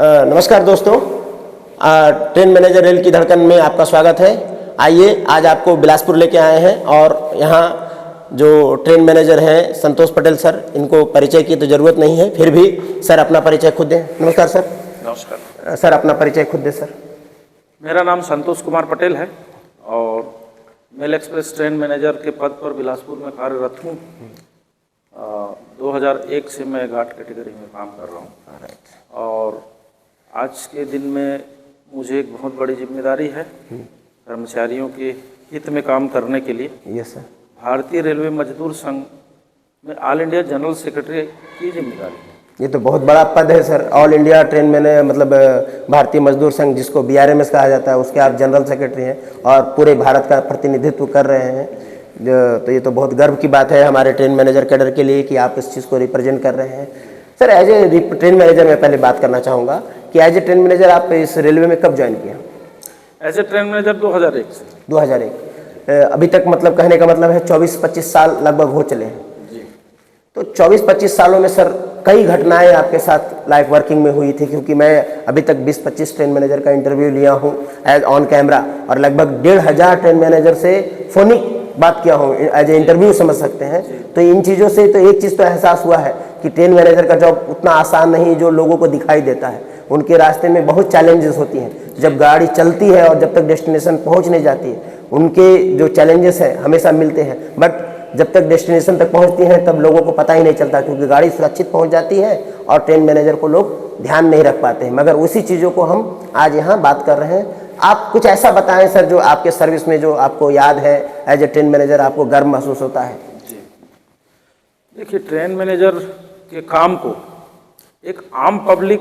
नमस्कार दोस्तों, train manager rail की धड़कन में आपका स्वागत है। आइए, आज आपको बिलासपुर लेके आए हैं और यहाँ जो ट्रेन मैनेजर हैं संतोष पटेल सर, इनको परिचय की तो ज़रूरत नहीं है, फिर भी सर अपना परिचय खुद दें। नमस्कार सर। नमस्कार सर, अपना परिचय खुद दें सर। मेरा नाम संतोष कुमार पटेल है और मेल एक्सप्रेस ट्रेन मैनेजर के पद पर बिलासपुर में कार्यरत हूँ। 2001 से मैं घाट कैटेगरी में काम कर रहा हूँ और आज के दिन में मुझे एक बहुत बड़ी जिम्मेदारी है कर्मचारियों के हित में काम करने के लिए। Yes sir. भारतीय रेलवे मजदूर संघ में ऑल इंडिया जनरल सेक्रेटरी की जिम्मेदारी है। ये तो बहुत बड़ा पद है सर। ऑल इंडिया ट्रेन मैंने मतलब भारतीय मजदूर संघ, जिसको BRMS कहा जाता है, उसके आप जनरल सेक्रेटरी हैं और पूरे भारत का प्रतिनिधित्व कर रहे हैं। तो ये तो बहुत गर्व की बात है हमारे ट्रेन मैनेजर कैडर के लिए कि आप इस चीज़ को रिप्रेजेंट कर रहे हैं। Sir, as a train manager मैं पहले बात करना चाहूँगा कि एज ए ट्रेन मैनेजर आप इस रेलवे में कब ज्वाइन किया? एज ए ट्रेन मैनेजर 2001 से। 2001। अभी तक मतलब कहने का मतलब है 24-25 साल लगभग हो चले हैं। तो 24-25 सालों में सर कई घटनाएं आपके साथ लाइफ वर्किंग में हुई थी, क्योंकि मैं अभी तक 20-25 ट्रेन मैनेजर का इंटरव्यू लिया हूं एज ऑन कैमरा और लगभग 1500 ट्रेन मैनेजर से फोनिक बात किया हूं, एज ए इंटरव्यू समझ सकते हैं। तो इन चीज़ों से तो एक चीज़ तो एहसास हुआ है कि ट्रेन मैनेजर का जॉब उतना आसान नहीं जो लोगों को दिखाई देता है। उनके रास्ते में बहुत चैलेंजेस होती हैं। जब गाड़ी चलती है और जब तक डेस्टिनेशन पहुँच नहीं जाती है, उनके जो चैलेंजेस हैं हमेशा मिलते हैं, बट जब तक डेस्टिनेशन तक पहुंचती हैं तब लोगों को पता ही नहीं चलता, क्योंकि गाड़ी सुरक्षित पहुंच जाती है और ट्रेन मैनेजर को लोग ध्यान नहीं रख पाते हैं। मगर उसी चीज़ों को हम आज यहाँ बात कर रहे हैं। आप कुछ ऐसा बताएं सर जो आपके सर्विस में जो आपको याद है, एज ए ट्रेन मैनेजर आपको गर्व महसूस होता है। जी, देखिए, ट्रेन मैनेजर के काम को एक आम पब्लिक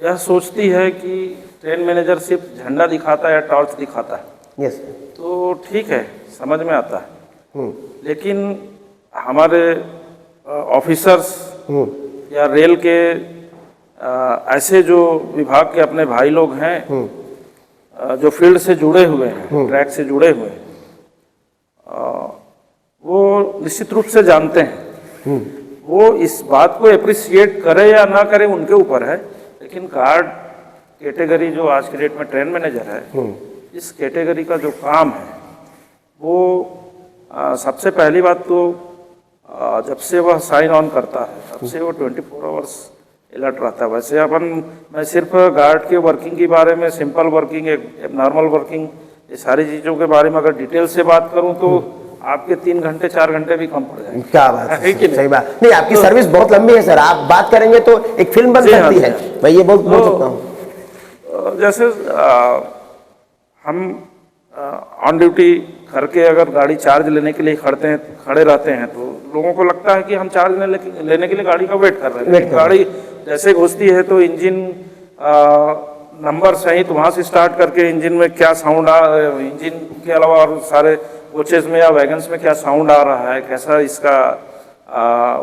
यह सोचती है कि ट्रेन मैनेजर सिर्फ झंडा दिखाता है या टॉर्च दिखाता है। यस। तो ठीक है, समझ में आता है, लेकिन हमारे ऑफिसर्स या रेल के ऐसे जो विभाग के अपने भाई लोग हैं जो फील्ड से जुड़े हुए हैं, ट्रैक से जुड़े हुए हैं, वो निश्चित रूप से जानते हैं। वो इस बात को एप्रिसिएट करे या ना करे उनके ऊपर है, लेकिन गार्ड कैटेगरी जो आज के डेट में ट्रेन मैनेजर है, इस कैटेगरी का जो काम है वो सबसे पहली बात तो जब से वह साइन ऑन करता है तब से वो 24 आवर्स अलर्ट रहता है। वैसे मैं सिर्फ गार्ड के वर्किंग के बारे में, सिंपल वर्किंग, नॉर्मल वर्किंग, ये सारी चीज़ों के बारे में अगर डिटेल से बात करूं तो आपके 3 घंटे 4 घंटे भी कम पड़ जाएंगे। क्या बात है, सही बात नहीं। आपकी सर्विस बहुत लंबी है सर, आप बात करेंगे तो एक फिल्म बन सकती है। मैं ये बोल सकता हूँ। जैसे हम ऑन ड्यूटी करके अगर गाड़ी चार्ज लेने के लिए खड़े रहते हैं तो लोगों को लगता है कि हम चार्ज लेने के लिए गाड़ी का वेट कर रहे हैं। गाड़ी जैसे घुसती है तो इंजन नंबर सहित वहाँ से स्टार्ट करके इंजन में क्या साउंड इंजन के अलावा और सारे कोचेज में या वैगन्स में क्या साउंड आ रहा है, कैसा इसका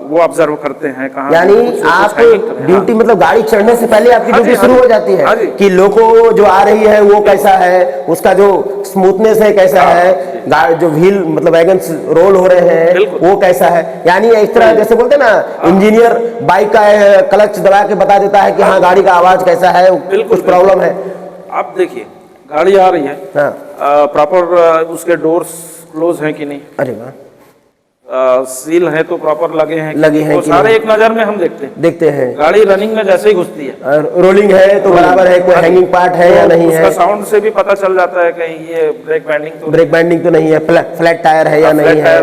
वो ऑब्जर्व करते हैं। कहाँ यानी आप ड्यूटी मतलब गाड़ी चढ़ने से पहले आपकी ड्यूटी शुरू हो जाती है कि लोको जो आ रही है वो कैसा है, उसका जो स्मूथनेस है कैसा है, जो व्हील मतलब वैगन्स रोल हो रहे हैं वो कैसा है। यानी इस तरह जैसे बोलते हैं ना, इंजीनियर बाइक का क्लच दबा के बता देता है कि हाँ गाड़ी का आवाज कैसा है, कुछ प्रॉब्लम है। आप देखिए, गाड़ी आ रही है, प्रॉपर उसके डोर्स क्लोज हैं कि नहीं, अरे वाह, सील है तो प्रॉपर लगे हैं तो सारे एक नजर में हम देखते हैं। गाड़ी रनिंग में जैसे ही घुसती है, रोलिंग है तो बराबर है, कोई हैंगिंग पार्ट है या नहीं है, साउंड से भी पता चल जाता है कहीं ये ब्रेक बैंडिंग तो नहीं है, फ्लैट टायर है या नहीं है,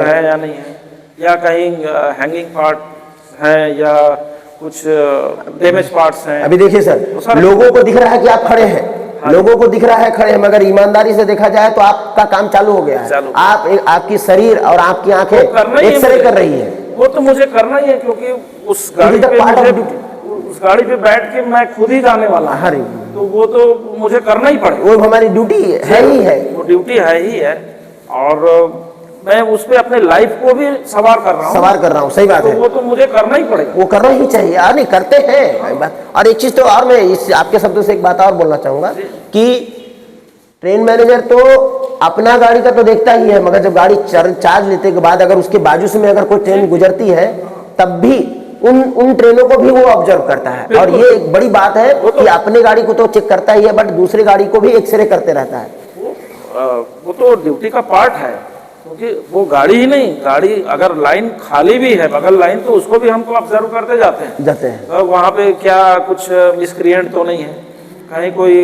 या कहीं हैंगिंग पार्ट है या कुछ डैमेज पार्ट्स हैं। अभी देखिए सर, लोगों को दिख रहा है कि आप खड़े हैं, लोगों को दिख रहा है खड़े हैं, मगर ईमानदारी से देखा जाए तो आपका काम चालू हो गया है। आपकी शरीर और आपकी आंखें एक्सरे कर रही है। वो तो मुझे करना ही है, क्योंकि उस गाड़ी पे बैठ के मैं खुद ही जाने वाला हूं, तो वो तो मुझे करना ही पड़ेगा। वो हमारी ड्यूटी है ही है, वो ड्यूटी है ही है और मैं उस पे अपने लाइफ को भी सवार कर रहा हूँ। सही बात है, वो तो मुझे करना ही पड़ेगा, वो करना ही चाहिए। यार नहीं करते हैं। और एक चीज तो और मैं इस आपके शब्दों से एक बात और बोलना चाहूंगा कि ट्रेन मैनेजर तो अपना गाड़ी का तो देखता ही है, मगर जब गाड़ी चार्ज लेने के बाद अगर उसके बाजू से में अगर कोई ट्रेन गुजरती है तब भी उन ट्रेनों को भी वो ऑब्जर्व करता है। और ये एक बड़ी बात है कि अपने गाड़ी को तो चेक करता ही है, बट दूसरी गाड़ी को भी एक्सरे करते रहता है। वो तो ड्यूटी का पार्ट है, क्योंकि वो गाड़ी ही नहीं, गाड़ी अगर लाइन खाली भी है बगल लाइन, तो उसको भी हमको ऑब्जर्व करते जाते हैं तो वहाँ पे क्या कुछ मिसक्रिएंट तो नहीं है, कहीं कोई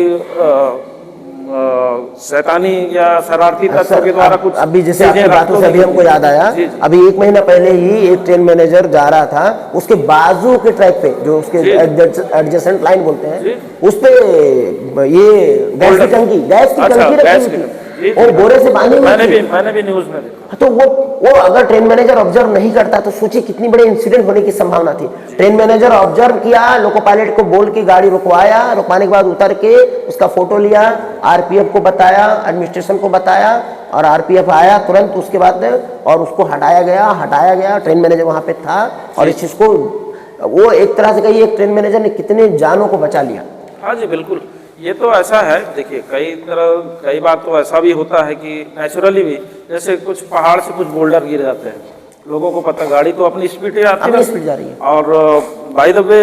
शैतानी या शरारती तत्व के द्वारा कुछ। अभी जैसे आपकी बातों से अभी हमको याद आया, अभी 1 महीना पहले ही एक ट्रेन मैनेजर जा रहा था, उसके बाजू के ट्रैक पे जो उसके एडजेसेंट लाइन बोलते हैं, उस पे ये गैस की टंकी रखी हुई थी, और बोरे से बांधी हुई थी। मैंने भी न्यूज में देखा। तो वो अगर ट्रेन मैनेजर ऑब्जर्व नहीं करता तो सोचिए कितनी बड़ी इंसिडेंट होने की संभावना थी। ट्रेन मैनेजर ऑब्जर्व किया, लोको पायलट को बोल के गाड़ी रुकवाया, रुकवाने के बाद उतर के उसका फोटो लिया, आरपीएफ को बताया, एडमिनिस्ट्रेशन को बताया, और आरपीएफ आया तुरंत उसके बाद और उसको हटाया गया। ट्रेन मैनेजर वहां पे था, और इस चीज को वो एक तरह से कही, एक ट्रेन मैनेजर ने कितने जानों को बचा लिया। हाँ जी बिल्कुल, ये तो ऐसा है। देखिए कई बार तो ऐसा भी होता है कि नेचुरली भी, जैसे कुछ पहाड़ से कुछ बोल्डर गिर जाते हैं, लोगों को पता, गाड़ी तो अपनी स्पीड पे आती है। और बाय द वे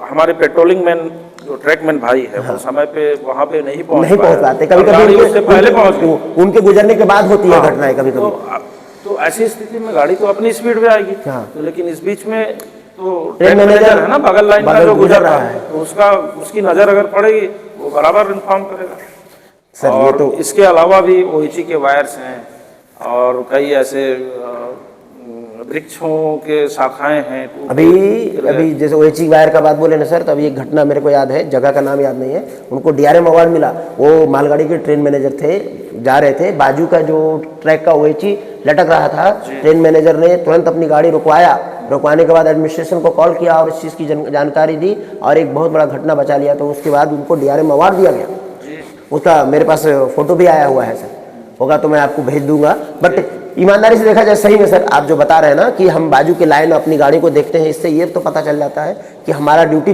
हमारे पेट्रोलिंग मैन जो ट्रैकमैन भाई है, वो समय पे वहाँ पे नहीं पहुँच पाते, कभी उससे पहले पहुँच गई, उनके गुजरने के बाद होती है घटनाएं कभी कभी। तो ऐसी स्थिति में गाड़ी तो अपनी स्पीड पे आएगी, लेकिन इस बीच में तो ट्रेन मैनेजर है ना, बगल लाइन का जो गुजर रहा है, तो उसकी नजर अगर पड़ेगी वो बराबर इन्फॉर्म करेगा सर। और तो इसके अलावा भी ओएची के वायर्स हैं, और कई ऐसे वृक्षों के शाखाएं हैं। अभी जैसे ओएची वायर का बात बोले ना सर, तो अभी एक घटना मेरे को याद है, जगह का नाम याद नहीं है, उनको डीआरएम अवार्ड मिला। वो मालगाड़ी के ट्रेन मैनेजर थे, जा रहे थे, बाजू का जो ट्रैक का ओएची लटक रहा था, ट्रेन मैनेजर ने तुरंत अपनी गाड़ी रुकवाने के बाद एडमिनिस्ट्रेशन को कॉल किया और इस चीज़ की जानकारी दी, और एक बहुत बड़ा घटना बचा लिया। तो उसके बाद उनको डीआरएम अवार्ड दिया गया। उसका मेरे पास फोटो भी आया हुआ है सर, होगा तो मैं आपको भेज दूंगा। बट ईमानदारी से देखा जाए, सही में सर आप जो बता रहे हैं ना कि हम बाजू की लाइन अपनी गाड़ी को देखते हैं, इससे ये तो पता चल जाता है कि हमारा ड्यूटी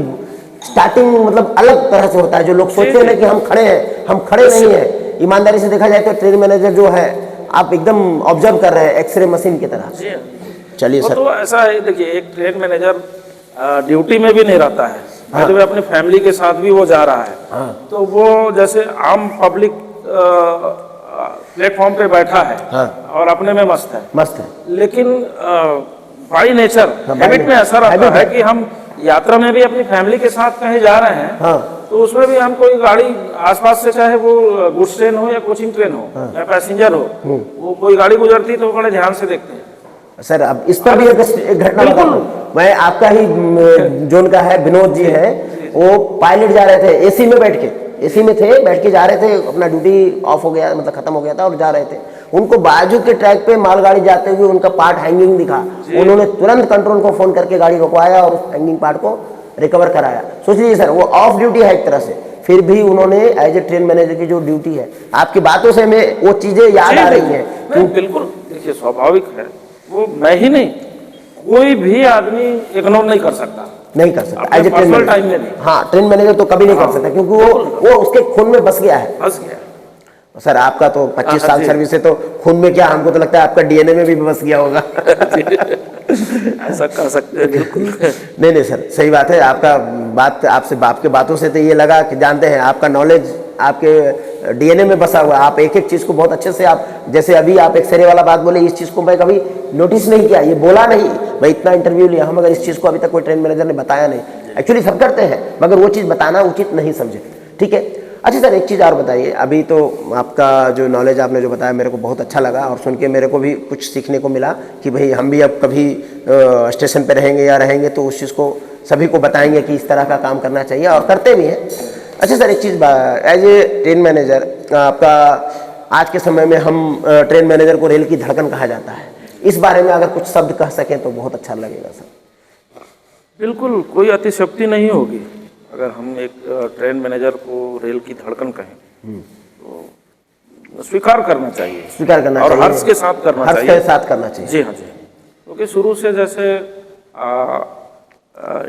स्टार्टिंग मतलब अलग तरह से होता है। जो लोग सोचते हैं कि हम खड़े हैं, हम खड़े नहीं हैं। ईमानदारी से देखा जाए तो ट्रेन मैनेजर जो है, आप एकदम ऑब्जर्व कर रहे हैं एक्सरे मशीन की तरह। चलिए सर, तो ऐसा है, देखिए एक ट्रेन मैनेजर ड्यूटी में भी नहीं रहता है, तो अपनी फैमिली के साथ भी वो जा रहा है, तो वो जैसे आम पब्लिक प्लेटफॉर्म पे बैठा है और अपने में मस्त है, लेकिन बाई नेचर हैबिट में ऐसा रहता है कि हम यात्रा में भी अपनी फैमिली के साथ कहीं जा रहे हैं, तो उसमें भी हम कोई गाड़ी आसपास से, चाहे वो गुड्स ट्रेन हो या कोचिंग ट्रेन हो या पैसेंजर हो, वो कोई गाड़ी गुजरती तो बड़े ध्यान से देखते हैं सर। अब इस पर भी एक घटना बताऊं मैं, आपका ही जोन का है, विनोद जी है, वो पायलट जा रहे थे, एसी में बैठ के जा रहे थे, अपना ड्यूटी ऑफ हो गया, मतलब खत्म हो गया था, और जा रहे थे। उनको बाजू के ट्रैक पे मालगाड़ी जाते हुए उनका पार्ट हैंगिंग दिखा। उन्होंने तुरंत कंट्रोल को फोन करके गाड़ी रुकवाया और उस हैंगिंग पार्ट को रिकवर कराया। सोच लीजिए सर, वो ऑफ ड्यूटी है एक तरह से, फिर भी उन्होंने एज ए ट्रेन मैनेजर की जो ड्यूटी है, आपकी बातों से हमें वो चीजें याद आ रही है। बिल्कुल, देखिए स्वाभाविक है, वो मैं ही नहीं, कोई भी आदमी इग्नोर नहीं कर सकता एज ए ट्रेन मैनेजर। हाँ, ट्रेन मैनेजर तो कभी नहीं कर सकता, क्योंकि वो उसके खून में बस गया है। सर आपका तो 25 साल सर्विस है, तो खून में क्या, हमको तो लगता है आपका डीएनए में भी बस गया होगा। ऐसा कर सकते हैं, बिल्कुल। नहीं सर, सही बात है। आपका बात, आपके बातों से तो ये लगा कि जानते हैं, आपका नॉलेज आपके डीएनए में बसा हुआ है। आप एक एक चीज को बहुत अच्छे से, आप जैसे अभी आप एक्सरे वाला बात बोले, इस चीज को मैं कभी नोटिस नहीं किया, ये बोला नहीं, मैं इतना इंटरव्यू लिया हम, मगर इस चीज को अभी तक कोई ट्रेन मैनेजर ने बताया नहीं। एक्चुअली सब करते हैं, मगर वो चीज बताना उचित नहीं समझे। ठीक है, अच्छा सर, एक चीज़ और बताइए। अभी तो आपका जो नॉलेज आपने जो बताया मेरे को बहुत अच्छा लगा, और सुन के मेरे को भी कुछ सीखने को मिला कि भाई हम भी अब कभी स्टेशन पे रहेंगे तो उस चीज़ को सभी को बताएंगे कि इस तरह का काम करना चाहिए, और करते भी हैं। अच्छा सर, एक चीज़, एज ए ट्रेन मैनेजर, आपका आज के समय में हम ट्रेन मैनेजर को रेल की धड़कन कहा जाता है, इस बारे में अगर कुछ शब्द कह सकें तो बहुत अच्छा लगेगा सर। बिल्कुल, कोई अतिशयोक्ति नहीं होगी अगर हम एक ट्रेन मैनेजर को रेल की धड़कन कहें, तो स्वीकार करना चाहिए, और हर्ष के साथ करना चाहिए। जी हाँ जी, क्योंकि शुरू से जैसे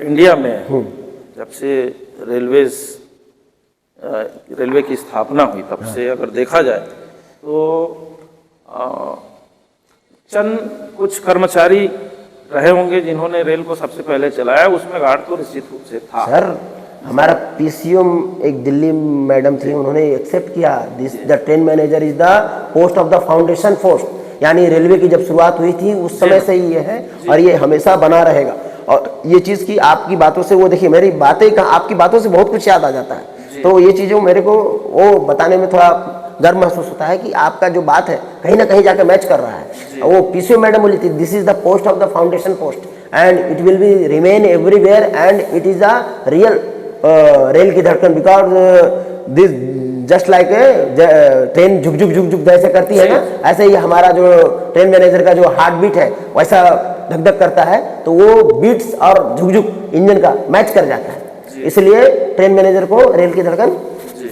इंडिया में जब से रेलवे की स्थापना हुई, तब से अगर देखा जाए तो चंद कुछ कर्मचारी रहे होंगे जिन्होंने रेल को सबसे पहले चलाया, उसमें गार्ड तो निश्चित रूप से था। सर हमारा पीसीओ एक दिल्ली मैडम थी, उन्होंने एक्सेप्ट किया this the train manager is the post of the foundation post, यानी रेलवे की जब शुरुआत हुई थी उस समय से ही ये है और ये हमेशा बना रहेगा। और ये चीज़ की आपकी बातों से, वो देखिए मेरी बातें आपकी बातों से बहुत कुछ याद आ जाता है, तो ये चीज़ें मेरे को वो बताने में थोड़ा गर्व महसूस होता है कि आपका जो बात है कहीं ना कहीं जाकर मैच कर रहा है। वो पीसीओ मैडम बोली थी this is the post of the foundation post and it will be remain everywhere and it is the real rail की धड़कन, because this just like train झुक झुक झुक झुक जैसे करती है ना, ऐसे ही हमारा जो ट्रेन मैनेजर का जो हार्ट बीट है वैसा धक धक करता है, तो वो बीट्स और झुक झुक इंजन का मैच कर जाता है। इसलिए ट्रेन मैनेजर को रेल की धड़कन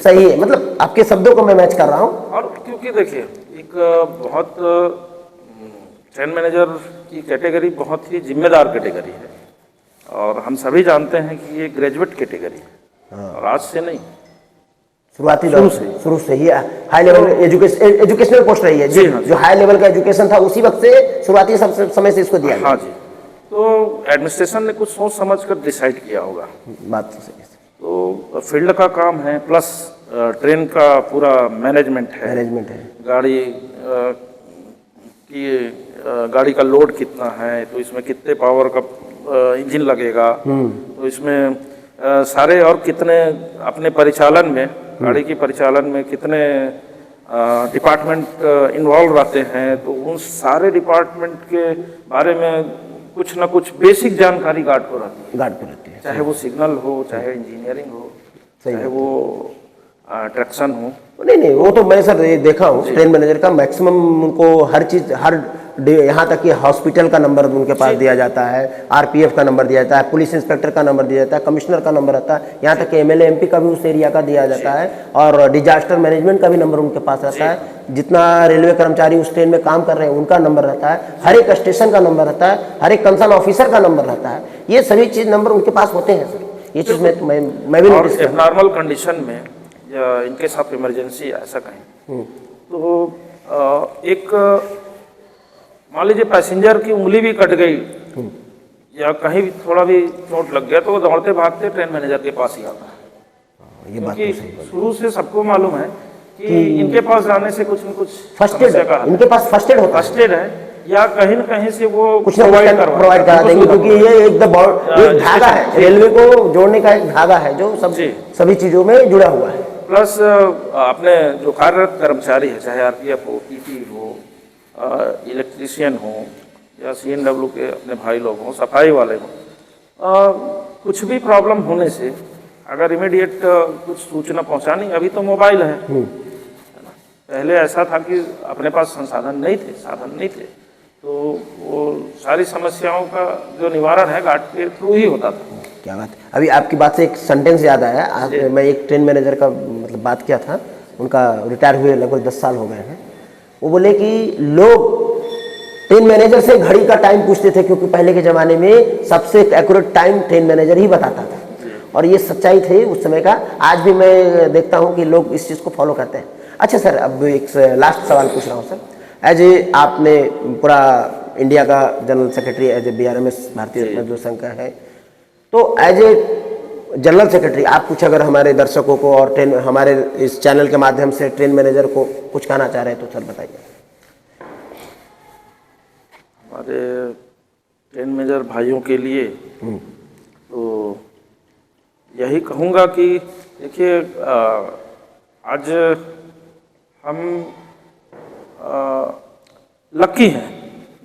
सही है, मतलब आपके शब्दों को मैं मैच कर रहा हूँ। और क्योंकि देखिए एक बहुत ट्रेन मैनेजर की कैटेगरी बहुत ही जिम्मेदार कैटेगरी है और हम सभी जानते हैं कि ये ग्रेजुएट कैटेगरी है और आज से नहीं, शुरुआती दौर से, शुरू से ही हाई लेवल एजुकेशनल पोस्ट रही है जी, जो हाई लेवल का एजुकेशन था उसी वक्त से शुरुआती समय से इसको दिया गया। हाँ जी, तो एडमिनिस्ट्रेशन ने कुछ सोच समझ कर डिसाइड किया होगा, बात तो सही है। तो फील्ड का काम है प्लस ट्रेन का पूरा मैनेजमेंट है, गाड़ी की गाड़ी का लोड कितना है, तो इसमें कितने पावर का इंजन लगेगा, तो इसमें सारे और कितने अपने परिचालन में, गाड़ी की परिचालन में कितने डिपार्टमेंट इन्वॉल्व रहते हैं, तो उन सारे डिपार्टमेंट के बारे में कुछ ना कुछ बेसिक जानकारी गार्ड को रहती है, चाहे वो सिग्नल हो, चाहे इंजीनियरिंग हो, चाहे वो ट्रैक्शन हो। नहीं वो तो मैं सर देखा हूँ ट्रेन मैनेजर का मैक्सिमम उनको हर चीज़, हर यहाँ तक कि हॉस्पिटल का नंबर उनके पास दिया जाता है, आरपीएफ का नंबर दिया जाता है, पुलिस इंस्पेक्टर का नंबर दिया जाता है, कमिश्नर का नंबर रहता है, यहाँ तक कि एमएलए एमपी का भी उस एरिया का दिया जाता है और डिजास्टर मैनेजमेंट का भी नंबर उनके पास रहता है। जितना रेलवे कर्मचारी उस ट्रेन में काम कर रहे हैं उनका नंबर रहता है, हर एक स्टेशन का नंबर रहता है, हर एक कंसर्न ऑफिसर का नंबर रहता है, ये सभी चीज़ नंबर उनके पास होते हैं सर। ये चीज़ मैं भी नोटिस किया। नॉर्मल कंडीशन में या इनके साथ इमरजेंसी ऐसा कहीं तो एक मान लीजिए पैसेंजर की उंगली भी कट गई या कहीं भी थोड़ा भी चोट लग गया तो वो दौड़ते भागते ट्रेन मैनेजर के पास ही आता है, ये बात क्योंकि तो सही शुरू से सबको मालूम है कि इनके पास जाने से कुछ न कुछ फर्स्ट एड, इनके पास फर्स्ट एड होता है, फर्स्ट एड है या कहीं न कहीं से वो कुछ प्रोवाइड करा देंगे, क्योंकि ये एक धागा है, रेलवे को जोड़ने का एक धागा है जो सभी चीजों में जुड़ा हुआ है। प्लस अपने जो कार्यरत कर्मचारी है, चाहे आरपीएफ हो, पीटी हो, इलेक्ट्रीशियन हो या सीएनडब्ल्यू के अपने भाई लोग हों, सफाई वाले हों, कुछ भी प्रॉब्लम होने से अगर इमीडिएट कुछ सूचना पहुंचानी, अभी तो मोबाइल है ना, पहले ऐसा था कि अपने पास साधन नहीं थे, तो वो सारी समस्याओं का जो निवारण है गार्ड के थ्रू ही होता था। क्या बात, अभी आपकी बात से एक सेंटेंस याद आया। मैं एक ट्रेन मैनेजर का मतलब बात किया था, उनका रिटायर हुए लगभग 10 साल हो गए हैं। वो बोले कि लोग ट्रेन मैनेजर से घड़ी का टाइम पूछते थे, क्योंकि पहले के ज़माने में सबसे एक्यूरेट टाइम ट्रेन मैनेजर ही बताता था, और ये सच्चाई थी उस समय का। आज भी मैं देखता हूँ कि लोग इस चीज़ को फॉलो करते हैं। अच्छा सर, अब एक लास्ट सवाल पूछ रहा हूँ सर, एज ए आपने पूरा इंडिया का general secretary, as a BRMS Bharatiya मजदूर संघ का है, तो एज ए जनरल सेक्रेटरी आप कुछ अगर हमारे दर्शकों को और हमारे इस चैनल के माध्यम से ट्रेन मैनेजर को कुछ कहना चाह रहे हैं तो सर बताइए। हमारे ट्रेन मैनेजर भाइयों के लिए तो यही कहूँगा कि देखिए, आज हम लकी हैं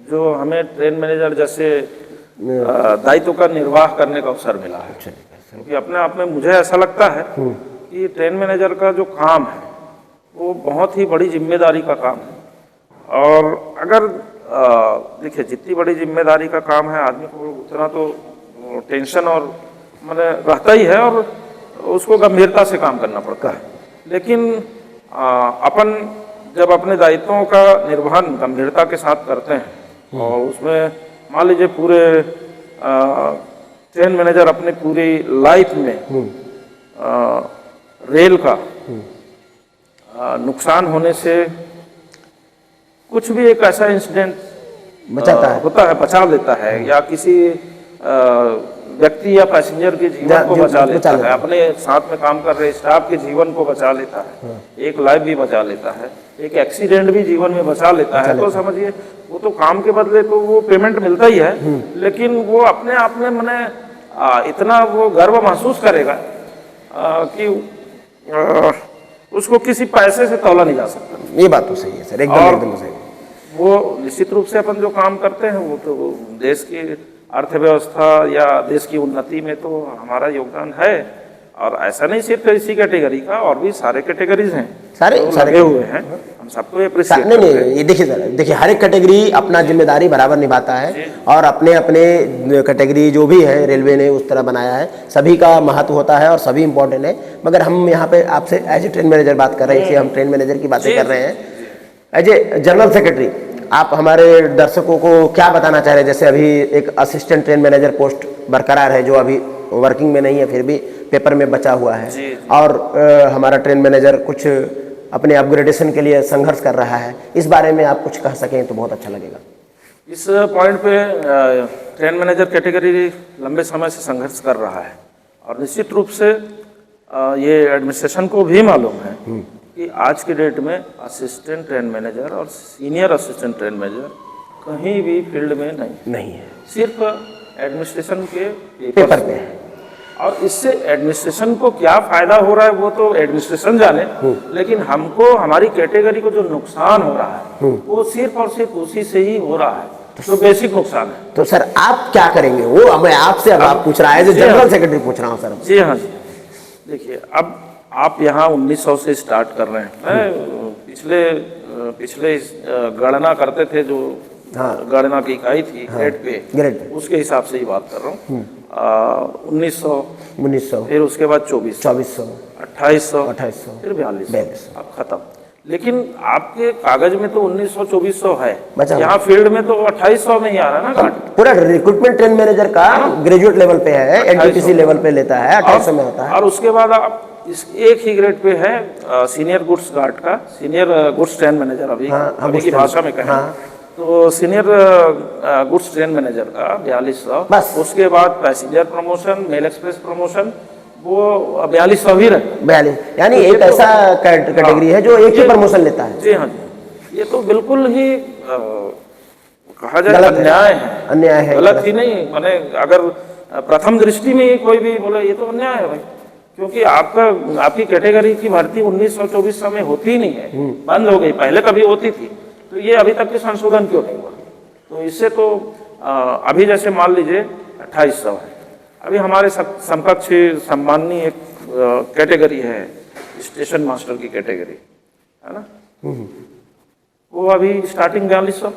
जो हमें ट्रेन मैनेजर जैसे दायित्व का निर्वाह करने का अवसर मिला है, क्योंकि अपने आप में मुझे ऐसा लगता है कि ट्रेन मैनेजर का जो काम है वो बहुत ही बड़ी जिम्मेदारी का काम है। और अगर देखिए, जितनी बड़ी जिम्मेदारी का काम है आदमी को उतना तो टेंशन और मैंने रहता ही है और उसको गंभीरता से काम करना पड़ता है। लेकिन अपन जब अपने दायित्वों का निर्वहन गंभीरता के साथ करते हैं और उसमें मान लीजिए पूरे ट्रेन मैनेजर अपने पूरी लाइफ में रेल का नुकसान होने से कुछ भी एक ऐसा इंसिडेंट बचाता है, होता है, बचा लेता है, या किसी व्यक्ति या पैसेंजर के जीवन को बचा लेता है, अपने साथ में काम कर रहे स्टाफ के जीवन को बचा लेता है, एक लाइफ भी बचा लेता है, एक एक्सीडेंट भी जीवन में बचा लेता है। तो समझिए वो तो काम के बदले तो वो पेमेंट मिलता ही है, लेकिन वो अपने आप में मैंने इतना वो गर्व महसूस करेगा कि उसको किसी पैसे से तौला नहीं जा सकता। ये बात तो सही है सर, एकदम सही। वो निश्चित रूप से अपन जो काम करते हैं वो तो देश की अर्थव्यवस्था या देश की उन्नति में तो हमारा योगदान है, और ऐसा नहीं सिर्फ इसी कैटेगरी का, और भी सारे कैटेगरीज हैं, सारे लगे हुए हैं, हम सबको अप्रिशिएट करते हैं। नहीं, ये देखिए सर, देखिए हर एक कैटेगरी अपना जिम्मेदारी बराबर निभाता है, और अपने अपने कैटेगरी जो भी है रेलवे ने उस तरह बनाया है, सभी का महत्व होता है और सभी इंपॉर्टेंट है। मगर हम यहाँ पे आपसे एज ए ट्रेन मैनेजर बात कर रहे हैं, इसलिए हम ट्रेन मैनेजर की बातें कर रहे हैं। एज ए जनरल सेक्रेटरी आप हमारे दर्शकों को क्या बताना चाह रहे हैं? जैसे अभी एक असिस्टेंट ट्रेन मैनेजर पोस्ट बरकरार है, जो अभी वर्किंग में नहीं है, फिर भी पेपर में बचा हुआ है, और हमारा ट्रेन मैनेजर कुछ अपने अपग्रेडेशन के लिए संघर्ष कर रहा है, इस बारे में आप कुछ कह सकें तो बहुत अच्छा लगेगा। इस पॉइंट पे ट्रेन मैनेजर कैटेगरी लंबे समय से संघर्ष कर रहा है, और निश्चित रूप से ये एडमिनिस्ट्रेशन को भी मालूम है कि आज के डेट में असिस्टेंट ट्रेन मैनेजर और सीनियर असिस्टेंट ट्रेन मैनेजर कहीं भी फील्ड में नहीं है, सिर्फ एडमिनिस्ट्रेशन के पेपर पे है। और इससे एडमिनिस्ट्रेशन को क्या फायदा हो रहा है वो तो एडमिनिस्ट्रेशन जाने, लेकिन हमको हमारी कैटेगरी को जो नुकसान हो रहा है वो सिर्फ और सिर्फ उसी से ही हो रहा है, तो बेसिक नुकसान है। तो सर आप क्या करेंगे, वो मैं आपसे अब आप पूछ रहा है, जनरल सेक्रेटरी पूछ रहा हूँ सर। जी हाँ जी, देखिए अब आप यहाँ 1900 से स्टार्ट कर रहे हैं, पिछले गणना करते थे जो गणना की इकाई थी ग्रेड पे, उसके हिसाब से ही बात कर रहा हूँ। 1900 फिर उसके बाद 2400 2800 फिर 4200 अब खत्म। लेकिन आपके कागज में तो 1900-2400 है, यहाँ फील्ड में तो 2800 में ही आ रहा है ना। पूरा रिक्रूटमेंट ट्रेन मैनेजर का ग्रेजुएट लेवल पे है, एनटीपीसी लेवल पे लेता है, 2800 में होता है। और उसके बाद आप इस एक ही ग्रेड पे है सीनियर गुड्स गार्ड का, सीनियर गुड्स ट्रेन मैनेजर अभी की भाषा में कहें तो सीनियर गुड्स ट्रेन मैनेजर का 4200। उसके बाद passenger promotion, mail express promotion, वो 4200 ही रहे। 42 यानी एक ऐसा कैटेगरी है जो एक ही प्रमोशन लेता है। जी हाँ जी, ये तो बिल्कुल ही कहा जाए अन्याय है, गलत ही नहीं। मैंने अगर प्रथम दृष्टि में कोई भी बोले ये तो अन्याय है भाई, क्योंकि आपकी कैटेगरी की भर्ती 1900-2400 में होती ही नहीं है, बंद हो गई। पहले कभी होती थी, तो ये अभी तक के संशोधन क्यों नहीं हुआ? तो इससे तो अभी जैसे मान लीजिए 2800 है, अभी हमारे समकक्ष सम्माननीय एक कैटेगरी है स्टेशन मास्टर की कैटेगरी, है ना, वो अभी स्टार्टिंग 4200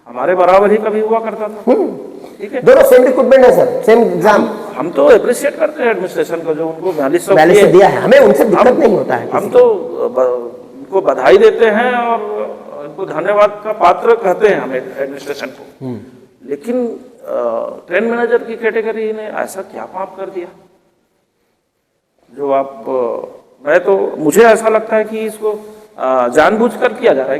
हमारे बराबर ही कभी हुआ करता था। ठीक है, दोनों सेम रिक्रूटमेंट है सर, सेम एग्जाम। हम तो अप्रिशिएट करते हैं एडमिनिस्ट्रेशन को जो उनको 4200 दिया है, हमें उनसे दिक्कत नहीं होता है। हम तो उनको बधाई देते हैं और उनको धन्यवाद का पात्र कहते हैं हमें एडमिनिस्ट्रेशन को। लेकिन ट्रेन मैनेजर की कैटेगरी ने ऐसा क्या पाप कर दिया जो मुझे ऐसा लगता है कि इसको जानबूझकर किया जा रहा है।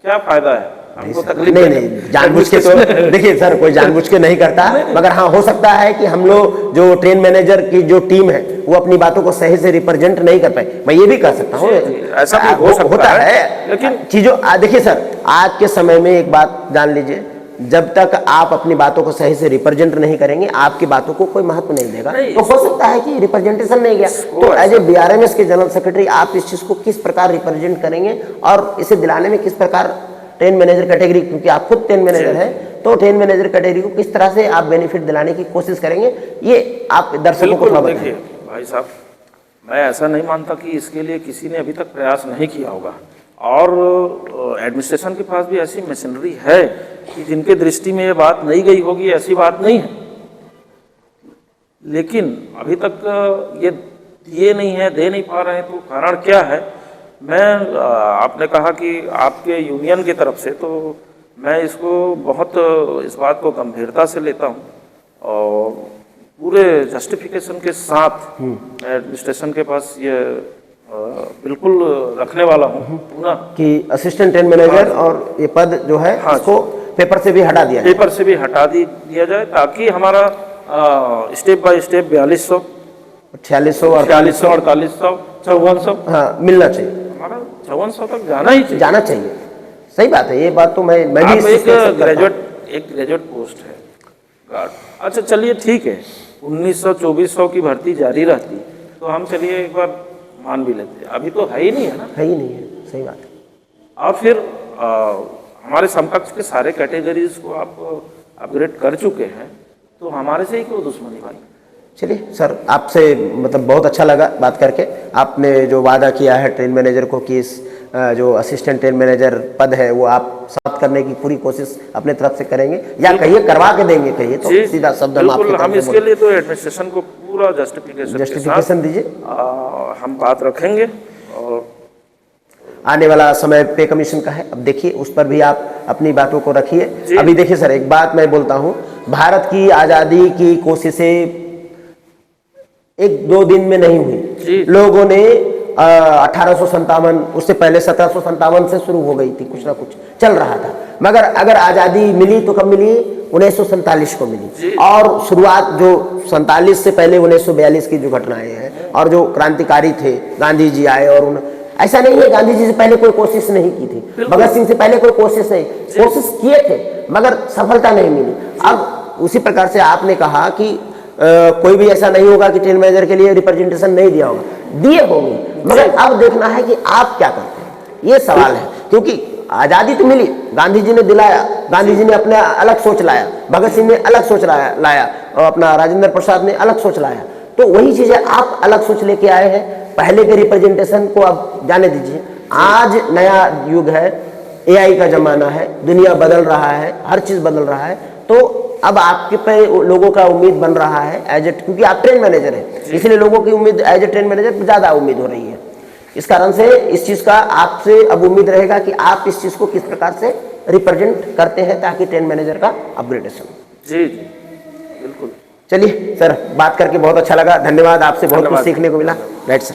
क्या फायदा है हमको? तकलीफ नहीं, जानबूझ के तो देखिए सर, कोई जानबूझ के नहीं करता, मगर हाँ हो सकता है कि हम लोग जो ट्रेन मैनेजर की जो टीम है वो अपनी बातों को सही से रिप्रेजेंट नहीं कर पाए। मैं ये भी कह सकता हूँ, ऐसा भी हो सकता है। लेकिन चीजों देखिए सर, आज के समय में एक बात जान लीजिए, जब तक आप अपनी बातों को सही से रिप्रेजेंट नहीं करेंगे, आपकी बातों को कोई महत्व नहीं देगा। तो हो सकता है कि रिप्रेजेंटेशन नहीं गया, तो एज ए बीआरएमएस के जनरल सेक्रेटरी आप इस चीज को किस प्रकार रिप्रेजेंट करेंगे और इसे दिलाने में किस प्रकार ट्रेन मैनेजर कैटेगरी, क्योंकि आप खुद ट्रेन मैनेजर हैं, तो ट्रेन मैनेजर कैटेगरी को किस तरह से आप बेनिफिट दिलाने की कोशिश करेंगे, ये आप दर्शकों को थोड़ा बताइए। भाई साहब, मैं ऐसा नहीं मानता कि इसके लिए किसी ने अभी तक प्रयास नहीं किया होगा, और एडमिनिस्ट्रेशन के पास भी ऐसी मशीनरी है कि जिनके दृष्टि में ये बात नहीं गई होगी, ऐसी बात नहीं है। लेकिन अभी तक ये दिए नहीं है, दे नहीं पा रहे हैं, तो कारण क्या है? आपने कहा कि आपके यूनियन की तरफ से, तो मैं इसको बहुत इस बात को गंभीरता से लेता हूँ और पूरे जस्टिफिकेशन के साथ एडमिनिस्ट्रेशन के पास ये बिल्कुल रखने वाला हूँ कि असिस्टेंट ट्रेन मैनेजर और ये पद जो है इसको पेपर से भी हटा दिया जाए। पेपर से भी हटा दिया जाए, ताकि हमारा स्टेप बाय स्टेप 4200, 4600 और 4600, 4800, 5400, हाँ मिलना चाहिए, हमारा 5400 तक जाना ही चाहिए। जाना चाहिए। सही बात है, ये बात तो मैं भी आप इस चीज़ पे accept करता हूं। एक ग्रेजुएट पोस्ट है गार्ड। अच्छा चलिए ठीक है, 1900-2400 की भर्ती जारी रहती तो हम चलिए एक बार मान भी लेते, अभी तो है ही नहीं है ना। है ही नहीं है, सही बात है। और फिर हमारे समकक्ष के सारे कैटेगरीज को आप अपग्रेड कर चुके हैं, तो हमारे से ही क्यों दुश्मनी भाई। चलिए सर, आपसे मतलब बहुत अच्छा लगा बात करके। आपने जो वादा किया है ट्रेन मैनेजर को कि इस जो असिस्टेंट ट्रेन मैनेजर पद है वो आप समाप्त करने की पूरी कोशिश अपने तरफ से करेंगे, या कहिए करवा के देंगे, कहिए तो सीधा शब्द हम आपके हम इसके लिए तो एडमिनिस्ट्रेशन को पूरा जस्टिफिकेशन दीजिए, हम बात रखेंगे। और आने वाला समय पे कमीशन का है, अब देखिए उस पर भी आप अपनी बातों को रखिए। अभी देखिए सर, एक बात मैं बोलता हूँ, भारत की आज़ादी की कोशिशें 1-2 दिन में नहीं हुई। लोगों ने 1857, उससे पहले 1757 से शुरू हो गई थी, कुछ ना कुछ चल रहा था, मगर अगर आज़ादी मिली तो कब मिली? 1947 को मिली। और शुरुआत जो 47 से पहले 1942 की जो घटनाएं हैं और जो क्रांतिकारी थे, गांधी जी आए और ऐसा नहीं है गांधी जी से पहले कोई कोशिश नहीं की थी, भगत सिंह से पहले कोई कोशिश नहीं, कोशिश किए थे मगर सफलता नहीं मिली। अब उसी प्रकार से आपने कहा कि कोई भी ऐसा नहीं होगा कि ट्रेन मैनेजर के लिए रिप्रेजेंटेशन नहीं दिया होगा, दिए होंगे, मगर अब देखना है कि आप क्या करते हैं, ये सवाल है। क्योंकि आज़ादी तो मिली, गांधी जी ने दिलाया, गांधी जी ने अपने अलग सोच लाया, भगत सिंह ने अलग सोच लाया और अपना राजेंद्र प्रसाद ने अलग सोच लाया, तो वही चीज़ें आप अलग सोच लेके आए हैं। पहले के रिप्रेजेंटेशन को अब जाने दीजिए, आज नया युग है, AI का ज़माना है, दुनिया बदल रहा है, हर चीज़ बदल रहा है, तो अब आपके पे लोगों का उम्मीद बन रहा है क्योंकि आप ट्रेन मैनेजर हैं, इसलिए लोगों की उम्मीद एज ए ट्रेन मैनेजर ज़्यादा उम्मीद हो रही है। इस कारण से इस चीज़ का आपसे अब उम्मीद रहेगा कि आप इस चीज़ को किस प्रकार से रिप्रेजेंट करते हैं ताकि ट्रेन मैनेजर का अपग्रेडेशन। जी बिल्कुल। चलिए सर, बात करके बहुत अच्छा लगा, धन्यवाद, आपसे बहुत कुछ सीखने को मिला। Right sir.